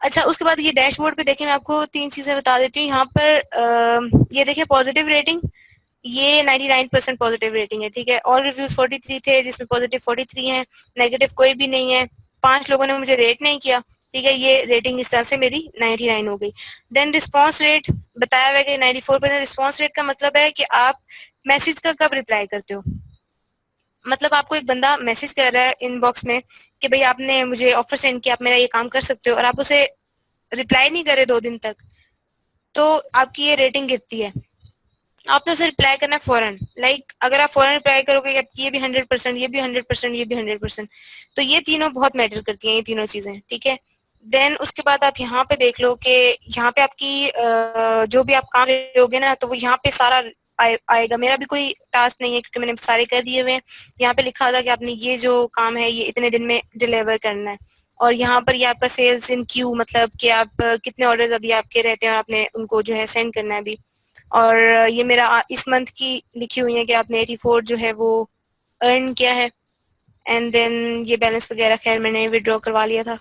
अच्छा, उसके बाद ये डैशबोर्ड पे देखिए, मैं आपको 3 चीज़ें बता देती हूँ। यहाँ पर ये देखिए पॉजिटिव रेटिंग, ये 99% पॉजिटिव रेटिंग है, ठीक है। ऑल रिव्यूज 43 थे, जिसमें पॉजिटिव 43 हैं, नेगेटिव कोई भी नहीं है। 5 लोगों ने मुझे रेट नहीं किया, ठीक है। ये रेटिंग इस तरह से मेरी 99 हो गई। देन रिस्पॉन्स रेट बताया हुआ है कि 94%। रिस्पॉन्स रेट का मतलब है कि आप मैसेज का कब रिप्लाई करते हो। मतलब आपको एक बंदा मैसेज कर रहा है इनबॉक्स में कि भाई आपने मुझे ऑफर सेंड किया, आप मेरा ये काम कर सकते हो, और आप उसे रिप्लाई नहीं करे 2 दिन तक, तो आपकी ये रेटिंग गिरती है। आपने उसे रिप्लाई करना है फौरन। लाइक अगर आप फौरन रिप्लाई करोगे कि ये भी 100%, ये भी 100%, ये भी 100%, तो ये तीनों बहुत मैटर करती हैं, ये तीनों चीजें, ठीक है। देन उसके बाद आप यहाँ पे देख लो कि यहाँ पे आपकी जो भी आप काम करोगे ना, तो वो यहाँ पे सारा आएगा। मेरा भी कोई टास्क नहीं है क्योंकि मैंने सारे कर दिए हुए हैं। यहाँ पे लिखा था कि आपने ये जो काम है ये इतने दिन में डिलीवर करना है, और यहाँ पर ये आपका सेल्स इन क्यू, मतलब कि आप कितने ऑर्डर्स अभी आपके रहते हैं और आपने उनको जो है सेंड करना है अभी। और ये मेरा इस मंथ की लिखी हुई है कि आपने 84 जो है वो अर्न किया है। एंड देन ये बैलेंस वगैरह खैर मैंने विड्रॉ करवा लिया था।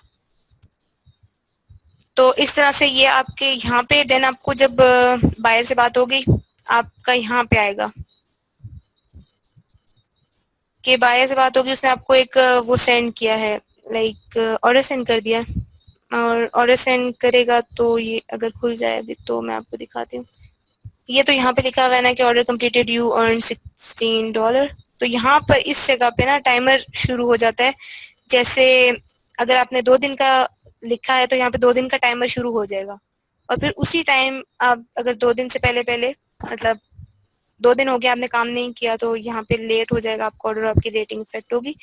तो इस तरह से ये आपके यहाँ पे, देन आपको जब बायर से बात हो गई, आपका यहाँ पे आएगा कि बायर से बात होगी, उसने आपको एक वो सेंड किया है, लाइक ऑर्डर सेंड कर दिया। और ऑर्डर सेंड करेगा तो ये अगर खुल जाए अभी तो मैं आपको दिखाती हूँ। ये तो यहाँ पे लिखा हुआ है ना कि ऑर्डर कंप्लीटेड, यू अर्न $16। तो यहाँ पर इस जगह पे ना टाइमर शुरू हो जाता है। जैसे अगर आपने 2 दिन का लिखा है तो यहाँ पे 2 दिन का टाइमर शुरू हो जाएगा, और फिर उसी टाइम आप अगर 2 दिन से पहले पहले, मतलब 2 दिन हो गया आपने काम नहीं किया, तो यहाँ पे लेट हो जाएगा आपका ऑर्डर, आपकी रेटिंग इफेक्ट होगी।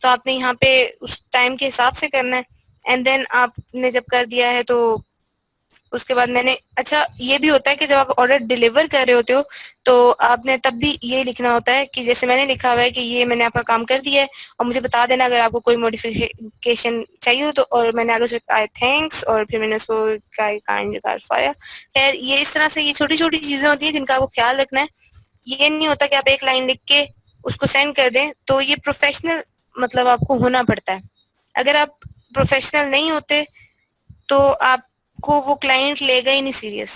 तो आपने यहाँ पे उस टाइम के हिसाब से करना है। एंड देन आपने जब कर दिया है तो उसके बाद मैंने, अच्छा ये भी होता है कि जब आप ऑर्डर डिलीवर कर रहे होते हो तो आपने तब भी ये लिखना होता है कि जैसे मैंने लिखा हुआ है कि ये मैंने आपका काम कर दिया है और मुझे बता देना अगर आपको कोई मॉडिफिकेशन चाहिए हो तो। और मैंने आगे से आई थैंक्स, और फिर मैंने उसको काइंड क्लैरिफायर। खैर ये इस तरह से ये छोटी छोटी चीजें होती हैं जिनका आपको ख्याल रखना है। ये नहीं होता कि आप एक लाइन लिख के उसको सेंड कर दें, तो ये प्रोफेशनल मतलब आपको होना पड़ता है। अगर आप प्रोफेशनल नहीं होते तो आपको वो क्लाइंट लेगा ही नहीं सीरियस।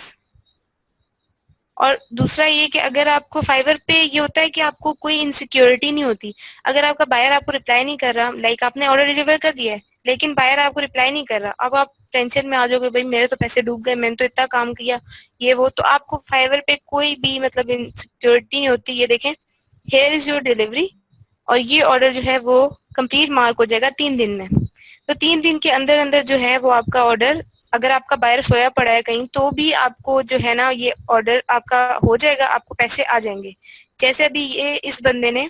और दूसरा ये कि अगर आपको फाइवर पे ये होता है कि आपको कोई इनसिक्योरिटी नहीं होती। अगर आपका बायर आपको रिप्लाई नहीं कर रहा, लाइक आपने ऑर्डर डिलीवर कर दिया है लेकिन बायर आपको रिप्लाई नहीं कर रहा, अब आप टेंशन में आ जाओगे, भाई मेरे तो पैसे डूब गए, मैंने तो इतना काम किया ये वो। तो आपको फाइवर पे कोई भी मतलब इनसिक्योरिटी नहीं होती। ये देखें, हेयर इज योर डिलीवरी, और ये ऑर्डर जो है वो कंप्लीट मार्क हो जाएगा 3 दिन में। तो 3 दिन के अंदर अंदर जो है वो आपका ऑर्डर, अगर आपका बायर सोया पड़ा है कहीं तो भी आपको जो है ना ये ऑर्डर आपका हो जाएगा, आपको पैसे आ जाएंगे। जैसे अभी ये इस बंदे ने,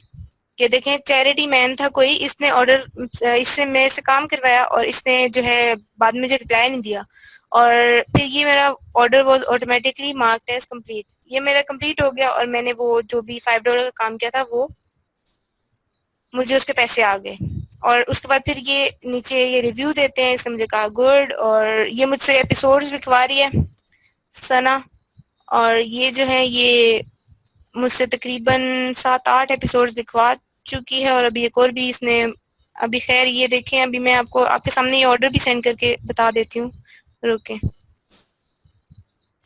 ये देखें चैरिटी मैन था कोई, इसने ऑर्डर इससे मेरे से काम करवाया और इसने जो है बाद में मुझे रिप्लाई नहीं दिया, और फिर ये मेरा order was automatically marked as complete. ये मेरा कंप्लीट हो गया और मैंने वो जो भी $5 का काम किया था वो मुझे उसके पैसे आ गए। और उसके बाद फिर ये नीचे ये रिव्यू देते हैं, इसने मुझे कहा गुड, और ये मुझसे एपिसोड्स लिखवा रही है सना, और ये जो है ये मुझसे तकरीबन 7-8 एपिसोड्स लिखवा चुकी है, और अभी एक और भी इसने अभी, खैर ये देखें अभी मैं आपको आपके सामने ये ऑर्डर भी सेंड करके बता देती हूँ। रुके,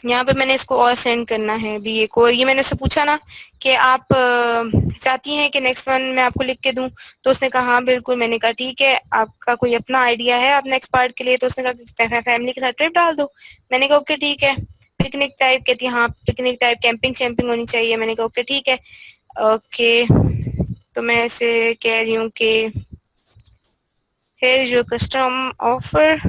यहाँ पे मैंने इसको और सेंड करना है अभी एक और। ये मैंने उससे पूछा ना कि आप चाहती हैं कि नेक्स्ट वन मैं आपको लिख के दूं, तो उसने कहा हाँ बिल्कुल। मैंने कहा ठीक है, आपका कोई अपना आइडिया है आप नेक्स्ट पार्ट के लिए? तो उसने कहा फैमिली के साथ ट्रिप डाल दो। मैंने कहा ओके ठीक है। पिकनिक टाइप कहती है, हाँ पिकनिक टाइप, कैंपिंग शैम्पिंग होनी चाहिए। मैंने कहा ओके ठीक है। ओके, तो मैं इसे कह रही हूँ कि here is your custom offer,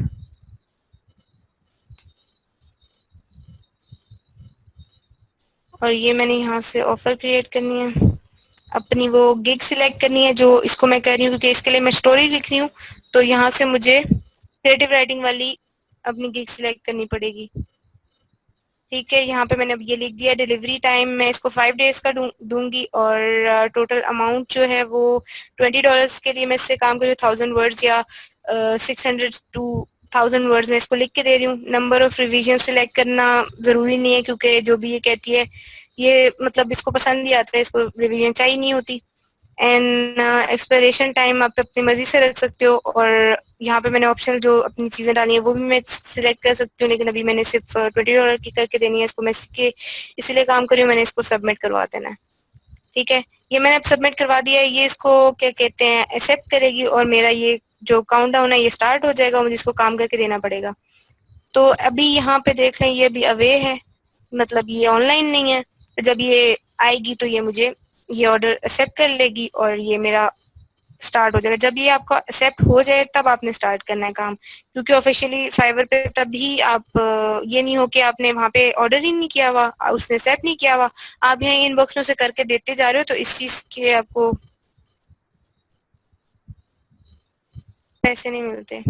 और ये मैंने यहाँ से ऑफर क्रिएट करनी है, अपनी वो गिग सिलेक्ट करनी है जो इसको मैं कर रही हूँ क्योंकि इसके लिए मैं स्टोरी लिख रही हूँ। तो यहाँ से मुझे क्रिएटिव राइटिंग वाली अपनी गिग सिलेक्ट करनी पड़ेगी। ठीक है, यहाँ पे मैंने अब ये लिख दिया। डिलीवरी टाइम मैं इसको 5 डेज का दूंगी, और टोटल अमाउंट जो है वो $20 के लिए मैं इससे काम करूँ 1000 वर्ड्स या 600 to 1000 वर्ड्स में इसको लिख के दे रही हूँ। नंबर ऑफ रिविजन सिलेक्ट करना जरूरी नहीं है क्योंकि जो भी ये कहती है ये मतलब इसको पसंद ही आता है, इसको रिविजन चाहिए नहीं होती। एंड एक्सपायरेशन टाइम आप अपनी मर्जी से रख सकते हो, और यहाँ पे मैंने ऑप्शनल जो अपनी चीज़ें डाली हैं वो भी मैं सिलेक्ट कर सकती हूँ, लेकिन अभी मैंने सिर्फ $20 की करके देनी है इसको। मैं इसलिए काम कर रही हूँ, मैंने इसको सबमिट करवा देना है। ठीक है, ये मैंने अब सबमिट करवा दिया है। ये इसको क्या कहते हैं, एक्सेप्ट करेगी और मेरा ये जो काउंटडाउन है ये स्टार्ट हो जाएगा और मुझे इसको काम करके देना पड़ेगा। तो अभी यहाँ पे देख लें, ये अभी अवे है, मतलब ये ऑनलाइन नहीं है। तो जब ये आएगी तो ये मुझे ये ऑर्डर एक्सेप्ट कर लेगी और ये मेरा स्टार्ट हो जाएगा। जब ये आपका एक्सेप्ट हो जाए तब आपने स्टार्ट करना है काम, क्योंकि ऑफिशियली फाइवर पे तभी आप ये नहीं हो कि आपने वहाँ पे ऑर्डर ही नहीं किया हुआ, उसने एक्सेप्ट नहीं किया हुआ, आप यहाँ इनबॉक्स में से करके देते जा रहे हो, तो इस चीज के आपको पैसे नहीं मिलते।